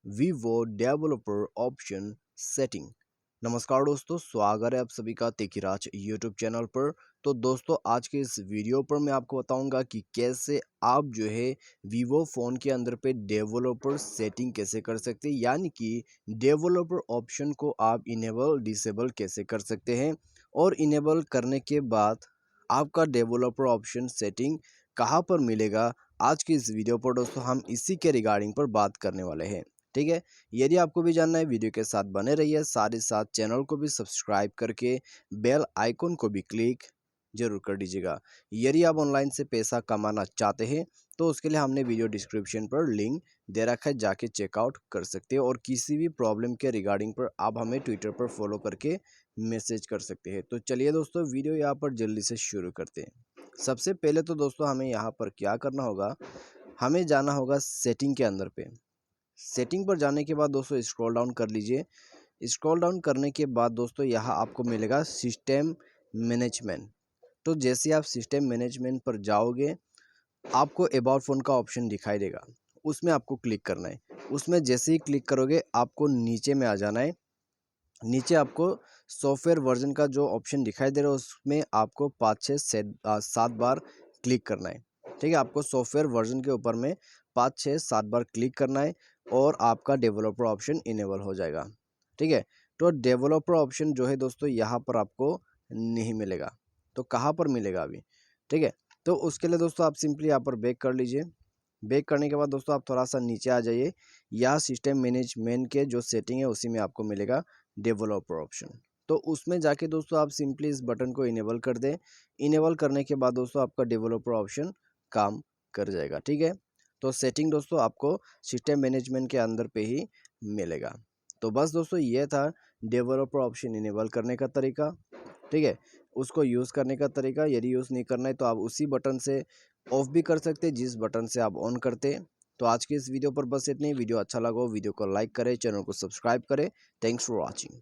Vivo developer option setting. नमस्कार दोस्तों, स्वागत है आप सभी का तेकीराज यूट्यूब चैनल पर। तो दोस्तों, आज के इस वीडियो पर मैं आपको बताऊंगा कि कैसे आप जो है वीवो फ़ोन के अंदर पे डेवलपर सेटिंग कैसे कर सकते हैं, यानी कि डेवलपर ऑप्शन को आप इनेबल डिसेबल कैसे कर सकते हैं। और इनेबल करने के बाद आपका डेवलपर ऑप्शन सेटिंग कहाँ पर मिलेगा, आज की इस वीडियो पर दोस्तों हम इसी के रिगार्डिंग पर बात करने वाले हैं। ठीक है, यदि आपको भी जानना है वीडियो के साथ बने रहिए, साथ ही साथ चैनल को भी सब्सक्राइब करके बेल आइकन को भी क्लिक जरूर कर दीजिएगा। यदि आप ऑनलाइन से पैसा कमाना चाहते हैं तो उसके लिए हमने वीडियो डिस्क्रिप्शन पर लिंक दे रखा है, जाके चेकआउट कर सकते हैं। और किसी भी प्रॉब्लम के रिगार्डिंग पर आप हमें ट्विटर पर फॉलो करके मैसेज कर सकते हैं। तो चलिए दोस्तों, वीडियो यहाँ पर जल्दी से शुरू करते हैं। सबसे पहले तो दोस्तों हमें यहाँ पर क्या करना होगा, हमें जाना होगा सेटिंग के अंदर पे। सेटिंग पर जाने के बाद दोस्तों स्क्रॉल डाउन कर लीजिए। स्क्रॉल डाउन करने के बाद दोस्तों यहाँ आपको मिलेगा सिस्टम मैनेजमेंट। तो जैसे आप सिस्टम मैनेजमेंट पर जाओगे, आपको अबाउट फ़ोन का ऑप्शन दिखाई देगा, उसमें आपको क्लिक करना है। उसमें जैसे ही क्लिक करोगे आपको नीचे में आ जाना है। नीचे आपको सॉफ्टवेयर वर्जन का जो ऑप्शन दिखाई दे रहा है उसमें आपको 5 6 7 बार क्लिक करना है। ठीक है, आपको सॉफ्टवेयर वर्जन के ऊपर में 5 6 7 बार क्लिक करना है और आपका डेवलपर ऑप्शन इनेबल हो जाएगा। ठीक है, तो डेवलपर ऑप्शन जो है दोस्तों यहाँ पर आपको नहीं मिलेगा। तो कहाँ पर मिलेगा अभी? ठीक है, तो उसके लिए दोस्तों आप सिंपली यहाँ पर बैक कर लीजिए। बैक करने के बाद दोस्तों आप थोड़ा सा नीचे आ जाइए। यहाँ सिस्टम मैनेजमेंट के जो सेटिंग है उसी में आपको मिलेगा डेवलपर ऑप्शन। तो उसमें जाके दोस्तों आप सिंपली इस बटन को इनेबल कर दें। इनेबल करने के बाद दोस्तों आपका डेवलपर ऑप्शन काम कर जाएगा। ठीक है, तो सेटिंग दोस्तों आपको सिस्टम मैनेजमेंट के अंदर पे ही मिलेगा। तो बस दोस्तों ये था डेवलपर ऑप्शन इनेबल करने का तरीका। ठीक है, उसको यूज़ करने का तरीका। यदि यूज़ नहीं करना है तो आप उसी बटन से ऑफ भी कर सकते हैं जिस बटन से आप ऑन करते हैं। तो आज की इस वीडियो पर बस इतनी। वीडियो अच्छा लगा हो वीडियो को लाइक करें, चैनल को सब्सक्राइब करें। Thanks for watching.